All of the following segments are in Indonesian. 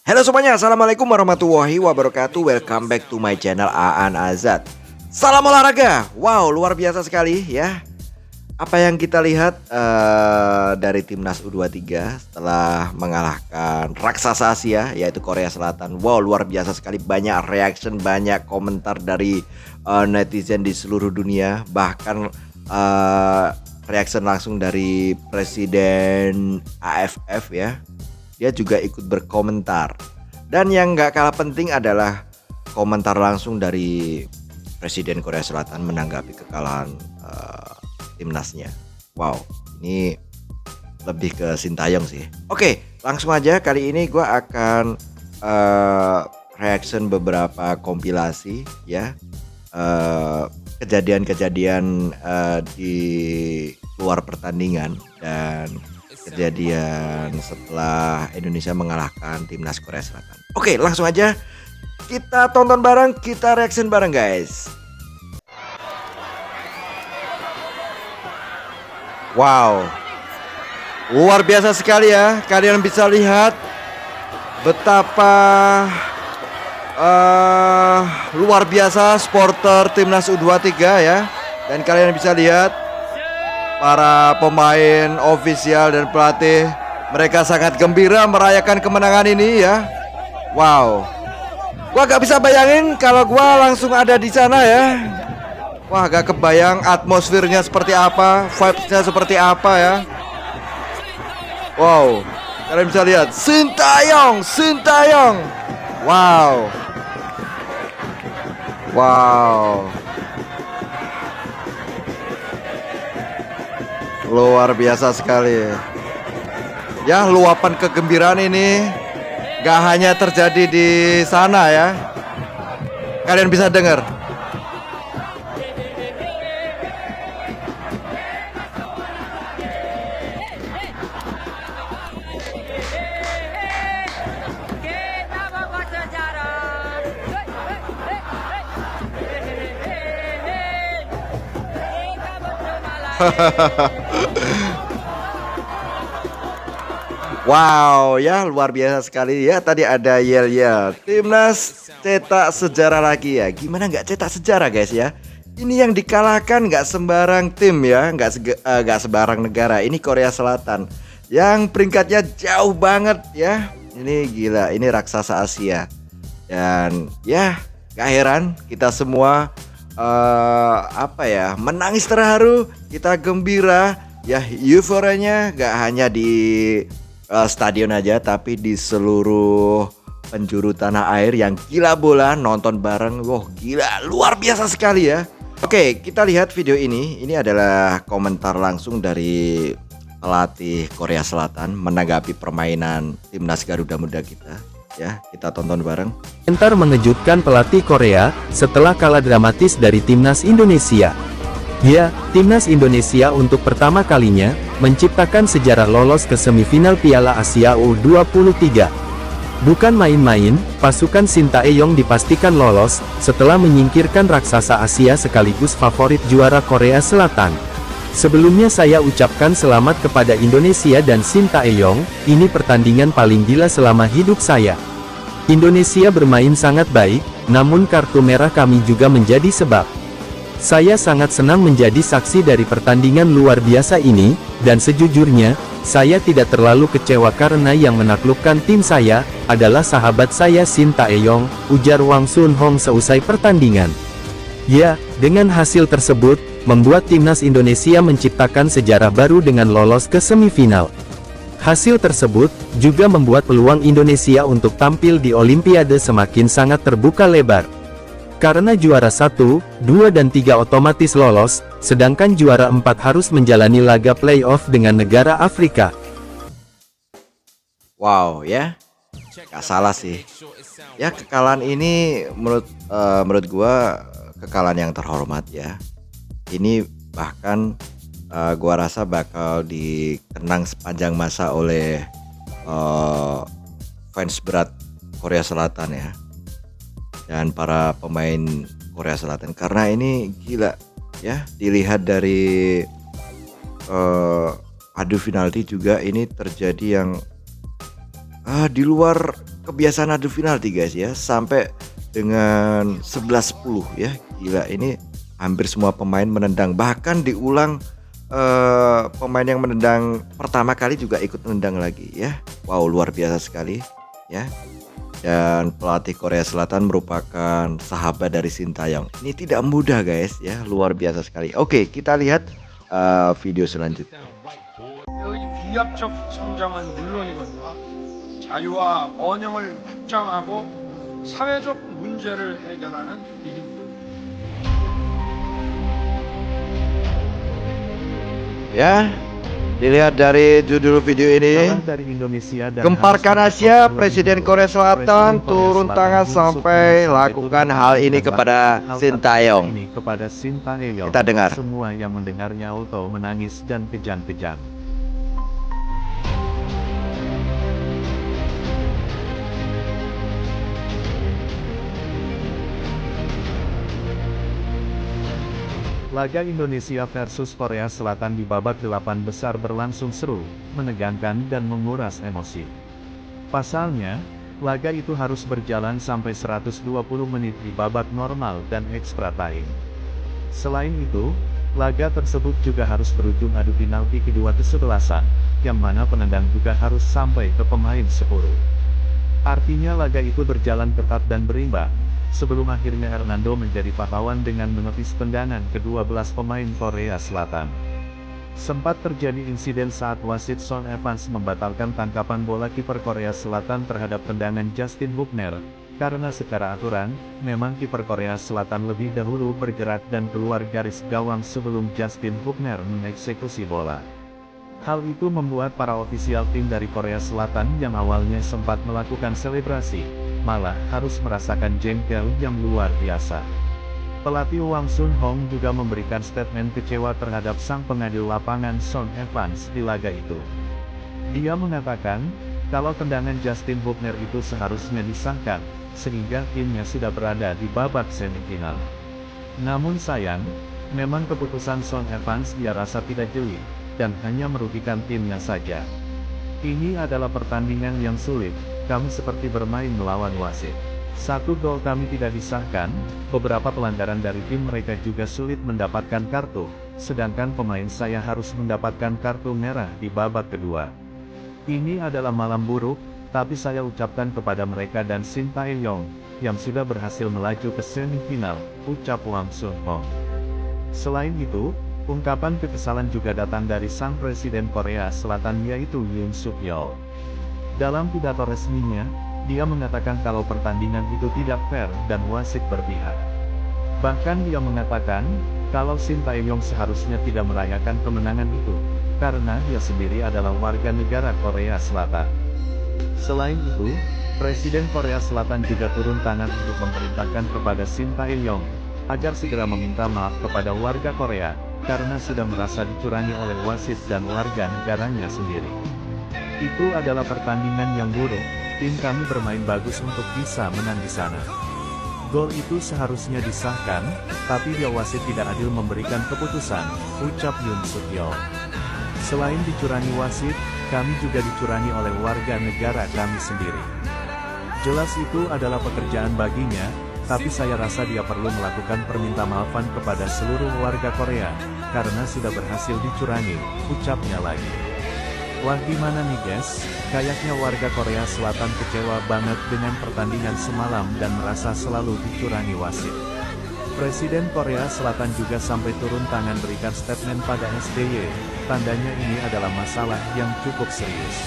Halo semuanya, assalamualaikum warahmatullahi wabarakatuh. Welcome back to my channel Aan Azad. Salam olahraga. Wow, luar biasa sekali ya. Apa yang kita lihat dari timnas U23 setelah mengalahkan raksasa Asia yaitu Korea Selatan. Wow, luar biasa sekali, banyak reaction, banyak komentar dari netizen di seluruh dunia. Bahkan reaction langsung dari Presiden AFF ya. Dia juga ikut berkomentar. Dan yang gak kalah penting adalah komentar langsung dari Presiden Korea Selatan menanggapi kekalahan timnasnya. Wow, ini lebih ke Sintayong sih. Oke, langsung aja kali ini gue akan reaction beberapa kompilasi ya, kejadian-kejadian di luar pertandingan dan kejadian setelah Indonesia mengalahkan timnas Korea Selatan. Oke, langsung aja kita tonton bareng, kita reaction bareng guys. Wow, luar biasa sekali ya. Kalian bisa lihat betapa luar biasa supporter timnas U23 ya. Dan kalian bisa lihat para pemain, ofisial dan pelatih, mereka sangat gembira merayakan kemenangan ini ya. Wow, gua gak bisa bayangin kalau gua langsung ada di sana ya. Wah, gak kebayang atmosfernya seperti apa, vibesnya seperti apa ya. Wow, kalian bisa lihat Sintayong, Sintayong. Wow, wow, luar biasa sekali. Ya, luapan kegembiraan ini gak hanya terjadi di sana ya. Kalian bisa dengar. Wow, ya luar biasa sekali ya. Tadi ada yel-yel timnas cetak sejarah lagi ya. Gimana nggak cetak sejarah guys ya. Ini yang dikalahkan nggak sembarang tim ya, nggak sembarang negara. Ini Korea Selatan yang peringkatnya jauh banget ya. Ini gila, ini raksasa Asia. Dan ya gak heran kita semua menangis terharu, kita gembira ya. Euforianya gak hanya di stadion aja, tapi di seluruh penjuru tanah air yang gila bola nonton bareng. Wow, gila, luar biasa sekali ya. Oke, kita lihat video ini. Ini adalah komentar langsung dari pelatih Korea Selatan menanggapi permainan timnas Garuda Muda kita. Ya, kita tonton bareng. Komentar mengejutkan pelatih Korea setelah kalah dramatis dari timnas Indonesia. Ya, timnas Indonesia untuk pertama kalinya menciptakan sejarah lolos ke semifinal Piala Asia U23. Bukan main-main, pasukan Sintayong dipastikan lolos setelah menyingkirkan raksasa Asia sekaligus favorit juara Korea Selatan. Sebelumnya saya ucapkan selamat kepada Indonesia dan Sintayong, ini pertandingan paling gila selama hidup saya. Indonesia bermain sangat baik, namun kartu merah kami juga menjadi sebab. Saya sangat senang menjadi saksi dari pertandingan luar biasa ini, dan sejujurnya, saya tidak terlalu kecewa karena yang menaklukkan tim saya, adalah sahabat saya Sintayong, ujar Wang Sunhong seusai pertandingan. Ya, dengan hasil tersebut, membuat timnas Indonesia menciptakan sejarah baru dengan lolos ke semifinal. Hasil tersebut juga membuat peluang Indonesia untuk tampil di Olimpiade semakin sangat terbuka lebar. Karena juara 1, 2 dan 3 otomatis lolos, sedangkan juara 4 harus menjalani laga playoff dengan negara Afrika. Wow ya, gak salah sih. Ya, kekalahan ini menurut gua kekalahan yang terhormat ya. Ini bahkan gua rasa bakal dikenang sepanjang masa oleh fans berat Korea Selatan ya, dan para pemain Korea Selatan, karena ini gila ya. Dilihat dari adu penalti juga ini terjadi yang di luar kebiasaan adu penalti guys ya, sampai dengan 11-10 ya. Gila, ini hampir semua pemain menendang, bahkan diulang pemain yang menendang pertama kali juga ikut menendang lagi ya. Wow, luar biasa sekali ya. Dan pelatih Korea Selatan merupakan sahabat dari Sintayong. Ini tidak mudah guys ya, luar biasa sekali. Oke, kita lihat video selanjutnya. 이 비약적 성장은 물론이거니와 자유와 번영을 확장하고 사회적 문제를 해결하는 일입니다. Ya, dilihat dari judul video ini. Kalah dari Indonesia dan Gemparkan harus Asia, terpaksa Presiden lebih Korea dulu. Selatan Presiden Korea turun Selatan tangan Yoon Suk sampai Yeol lakukan turun hal tangan ini dan kepada hal Sintayong. ini kepada Sintayong. Kita dengar. Semua yang mendengarnya auto menangis dan kejang-kejang. Laga Indonesia versus Korea Selatan di babak 8 besar berlangsung seru, menegangkan dan menguras emosi. Pasalnya, laga itu harus berjalan sampai 120 menit di babak normal dan extra time. Selain itu, laga tersebut juga harus berujung adu penalti kedua kesebelasan, yang mana penendang juga harus sampai ke pemain 10. Artinya laga itu berjalan ketat dan berimbang, sebelum akhirnya Hernando menjadi pahlawan dengan menepis tendangan ke-12 pemain Korea Selatan. Sempat terjadi insiden saat wasit Son Evans membatalkan tangkapan bola kiper Korea Selatan terhadap tendangan Justin Hubner, karena secara aturan, memang kiper Korea Selatan lebih dahulu bergerak dan keluar garis gawang sebelum Justin Hubner mengeksekusi bola. Hal itu membuat para ofisial tim dari Korea Selatan yang awalnya sempat melakukan selebrasi, malah harus merasakan jengkel yang luar biasa. Pelatih Wang Sun Hong juga memberikan statement kecewa terhadap sang pengadil lapangan Son Evans di laga itu. Dia mengatakan, kalau tendangan Justin Hubner itu seharusnya disahkan, sehingga timnya sudah berada di babak semifinal. Namun sayang, memang keputusan Son Evans dia rasa tidak jeli, dan hanya merugikan timnya saja. Ini adalah pertandingan yang sulit, kami seperti bermain melawan wasit. Satu gol kami tidak disahkan, beberapa pelanggaran dari tim mereka juga sulit mendapatkan kartu, sedangkan pemain saya harus mendapatkan kartu merah di babak kedua. Ini adalah malam buruk, tapi saya ucapkan kepada mereka dan Sintayong, yang sudah berhasil melaju ke semifinal, ucap Wang Sun Hong. Selain itu, ungkapan kekesalan juga datang dari sang Presiden Korea Selatan yaitu Yoon Suk Yeol. Dalam pidato resminya, dia mengatakan kalau pertandingan itu tidak fair dan wasit berpihak. Bahkan dia mengatakan, kalau Sintayong seharusnya tidak merayakan kemenangan itu, karena dia sendiri adalah warga negara Korea Selatan. Selain itu, Presiden Korea Selatan juga turun tangan untuk memerintahkan kepada Sintayong, agar segera meminta maaf kepada warga Korea, karena sudah merasa dicurangi oleh wasit dan warga negaranya sendiri. Itu adalah pertandingan yang buruk, tim kami bermain bagus untuk bisa menang di sana. Gol itu seharusnya disahkan, tapi dia wasit tidak adil memberikan keputusan, ucap Yoon Suk Yeol. Selain dicurangi wasit, kami juga dicurangi oleh warga negara kami sendiri. Jelas itu adalah pekerjaan baginya, tapi saya rasa dia perlu melakukan permintaamaafan kepada seluruh warga Korea, karena sudah berhasil dicurangi, ucapnya lagi. Wah gimana nih guys, kayaknya warga Korea Selatan kecewa banget dengan pertandingan semalam dan merasa selalu dicurangi wasit. Presiden Korea Selatan juga sampai turun tangan berikan statement pada SBY, tandanya ini adalah masalah yang cukup serius.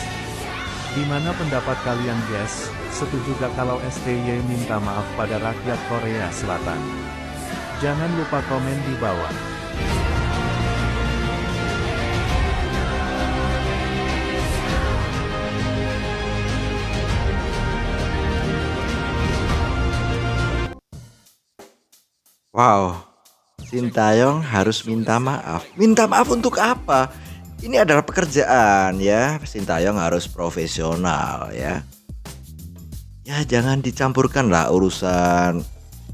Gimana pendapat kalian guys? Setuju gak kalau SBY minta maaf pada rakyat Korea Selatan? Jangan lupa komen di bawah. Wow, Sintayong harus minta maaf. Minta maaf untuk apa? Ini adalah pekerjaan ya. Sintayong harus profesional ya. Ya jangan dicampurkan lah urusan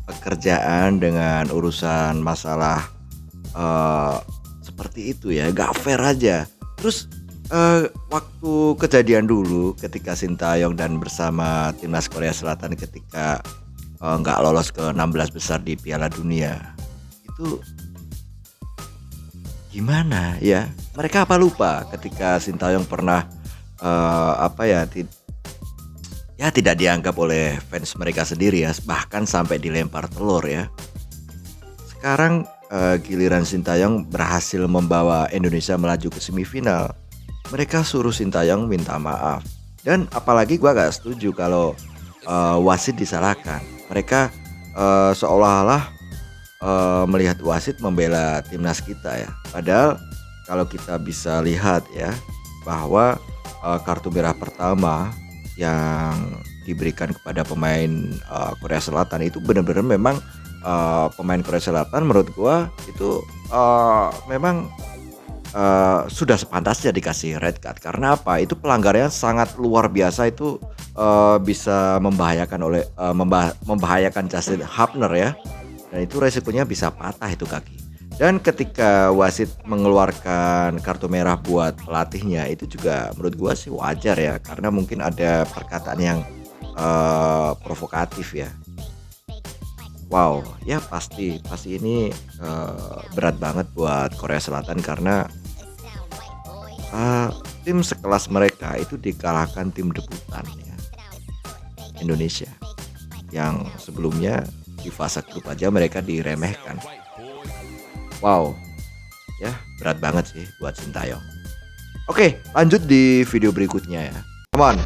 pekerjaan dengan urusan masalah seperti itu ya. Gak fair aja. Terus Waktu kejadian dulu ketika Sintayong dan bersama timnas Korea Selatan ketika nggak lolos ke 16 besar di Piala Dunia, itu gimana ya? Mereka apa lupa ketika Sintayong pernah tidak dianggap oleh fans mereka sendiri ya, bahkan sampai dilempar telur ya. Sekarang giliran Sintayong berhasil membawa Indonesia melaju ke semifinal. Mereka suruh Sintayong minta maaf. Dan apalagi gua gak setuju kalau wasit disalahkan. Mereka seolah-olah melihat wasit membela timnas kita ya. Padahal kalau kita bisa lihat ya, bahwa kartu merah pertama yang diberikan kepada pemain Korea Selatan itu benar-benar memang pemain Korea Selatan menurut gua itu memang sudah sepantasnya dikasih red card. Karena apa? Itu pelanggarannya sangat luar biasa, itu bisa membahayakan Justin Hapner ya. Dan itu resikonya bisa patah itu kaki. Dan ketika wasit mengeluarkan kartu merah buat pelatihnya, itu juga menurut gua sih wajar ya, karena mungkin ada perkataan yang provokatif ya. Wow, ya pasti ini berat banget buat Korea Selatan karena tim sekelas mereka itu dikalahkan tim debutan ya, Indonesia, yang sebelumnya di fase grup aja mereka diremehkan. Wow, ya berat banget sih buat Sintayong. Oke, lanjut di video berikutnya ya. Come on.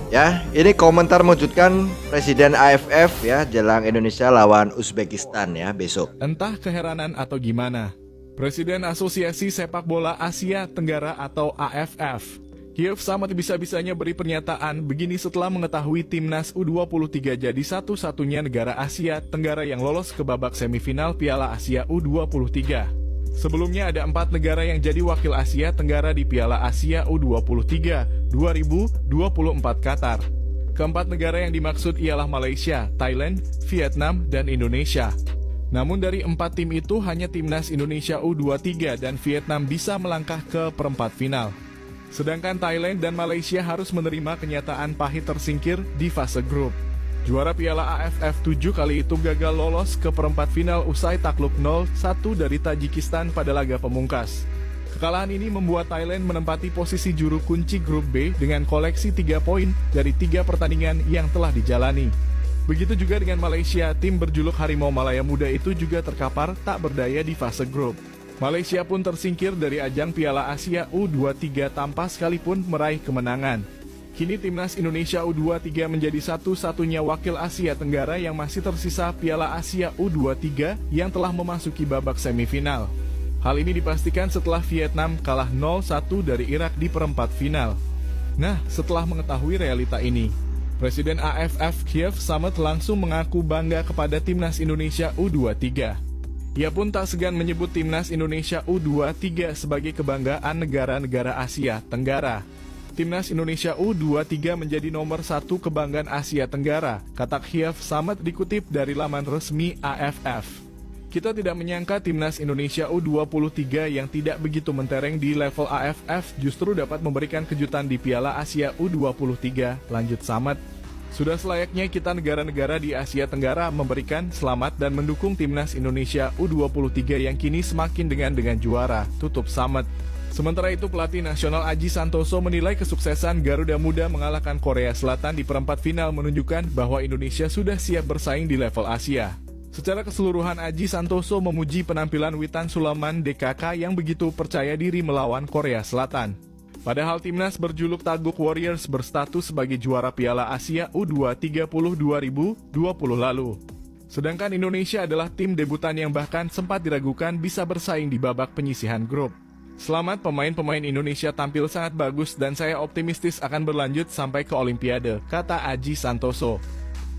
Ya, ini komentar mewujudkan Presiden AFF ya jelang Indonesia lawan Uzbekistan ya besok. Entah keheranan atau gimana, Presiden Asosiasi Sepak Bola Asia Tenggara atau AFF, Kiev Samet bisa-bisanya beri pernyataan begini setelah mengetahui timnas U23 jadi satu-satunya negara Asia Tenggara yang lolos ke babak semifinal Piala Asia U23. Sebelumnya ada 4 negara yang jadi wakil Asia Tenggara di Piala Asia U23 2024 Qatar. Keempat negara yang dimaksud ialah Malaysia, Thailand, Vietnam, dan Indonesia. Namun dari 4 tim itu hanya timnas Indonesia U23 dan Vietnam bisa melangkah ke perempat final. Sedangkan Thailand dan Malaysia harus menerima kenyataan pahit tersingkir di fase grup. Juara Piala AFF 7 kali itu gagal lolos ke perempat final usai takluk 0-1 dari Tajikistan pada laga pemungkas. Kekalahan ini membuat Thailand menempati posisi juru kunci grup B dengan koleksi 3 poin dari 3 pertandingan yang telah dijalani. Begitu juga dengan Malaysia, tim berjuluk Harimau Malaya Muda itu juga terkapar tak berdaya di fase grup. Malaysia pun tersingkir dari ajang Piala Asia U23 tanpa sekalipun meraih kemenangan. Kini timnas Indonesia U23 menjadi satu-satunya wakil Asia Tenggara yang masih tersisa Piala Asia U23 yang telah memasuki babak semifinal. Hal ini dipastikan setelah Vietnam kalah 0-1 dari Irak di perempat final. Nah, setelah mengetahui realita ini, Presiden AFF Kiev Samet langsung mengaku bangga kepada timnas Indonesia U23. Ia pun tak segan menyebut timnas Indonesia U23 sebagai kebanggaan negara-negara Asia Tenggara. Timnas Indonesia U23 menjadi nomor 1 kebanggaan Asia Tenggara, kata Kiev Samet dikutip dari laman resmi AFF. Kita tidak menyangka timnas Indonesia U23 yang tidak begitu mentereng di level AFF justru dapat memberikan kejutan di Piala Asia U23, lanjut Samet. Sudah selayaknya kita negara-negara di Asia Tenggara memberikan selamat dan mendukung timnas Indonesia U23 yang kini semakin dengan juara, tutup Samet. Sementara itu pelatih nasional Aji Santoso menilai kesuksesan Garuda Muda mengalahkan Korea Selatan di perempat final menunjukkan bahwa Indonesia sudah siap bersaing di level Asia. Secara keseluruhan Aji Santoso memuji penampilan Witan Sulaiman DKK yang begitu percaya diri melawan Korea Selatan. Padahal timnas berjuluk Taguk Warriors berstatus sebagai juara Piala Asia U20 2020 lalu. Sedangkan Indonesia adalah tim debutan yang bahkan sempat diragukan bisa bersaing di babak penyisihan grup. Selamat, pemain-pemain Indonesia tampil sangat bagus dan saya optimistis akan berlanjut sampai ke Olimpiade, kata Aji Santoso.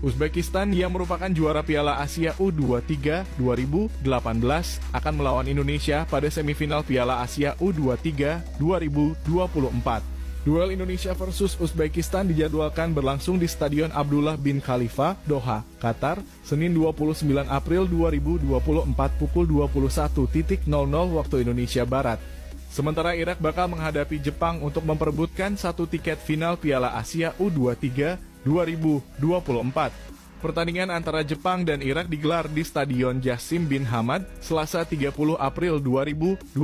Uzbekistan yang merupakan juara Piala Asia U23 2018 akan melawan Indonesia pada semifinal Piala Asia U23 2024. Duel Indonesia versus Uzbekistan dijadwalkan berlangsung di Stadion Abdullah bin Khalifa, Doha, Qatar, Senin 29 April 2024 pukul 21.00 waktu Indonesia Barat. Sementara Irak bakal menghadapi Jepang untuk memperebutkan satu tiket final Piala Asia U23 2024. Pertandingan antara Jepang dan Irak digelar di Stadion Jassim bin Hamad, Selasa 30 April 2024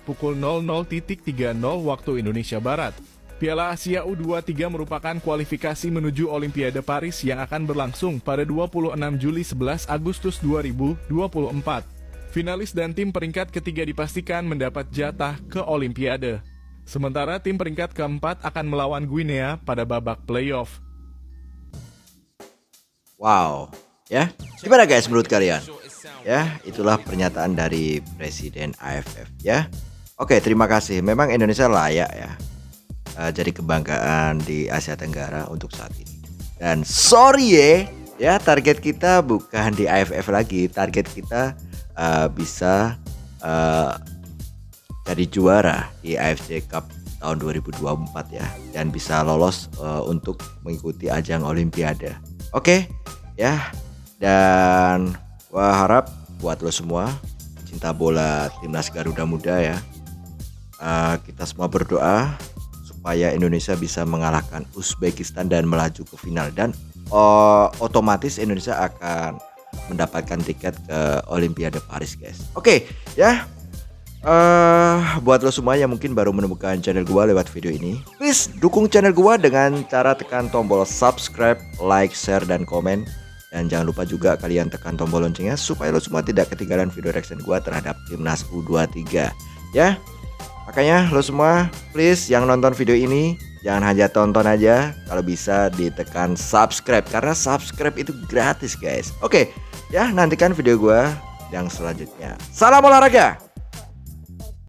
pukul 00.30 waktu Indonesia Barat. Piala Asia U23 merupakan kualifikasi menuju Olimpiade Paris yang akan berlangsung pada 26 Juli 11 Agustus 2024. Finalis dan tim peringkat ketiga dipastikan mendapat jatah ke Olimpiade. Sementara tim peringkat keempat akan melawan Guinea pada babak playoff. Wow, ya. Gimana guys menurut kalian? Ya, itulah pernyataan dari Presiden AFF ya. Oke, terima kasih. Memang Indonesia layak ya jadi kebanggaan di Asia Tenggara untuk saat ini. Dan sorry ya target kita bukan di AFF lagi. Target kita bisa jadi juara di AFC Cup tahun 2024 ya, dan bisa lolos untuk mengikuti ajang Olimpiade. Oke, ya, dan gua harap buat lo semua cinta bola timnas Garuda Muda ya, kita semua berdoa supaya Indonesia bisa mengalahkan Uzbekistan dan melaju ke final, dan otomatis Indonesia akan mendapatkan tiket ke Olimpiade Paris guys. Oke, ya. Buat lo semua yang mungkin baru menemukan channel gua lewat video ini, please dukung channel gua dengan cara tekan tombol subscribe, like, share, dan komen. Dan jangan lupa juga kalian tekan tombol loncengnya supaya lo semua tidak ketinggalan video reaction gua terhadap timnas U23 ya. Makanya lo semua please yang nonton video ini jangan hanya tonton aja, kalau bisa ditekan subscribe karena subscribe itu gratis guys. Oke, ya, nantikan video gua yang selanjutnya. Salam olahraga.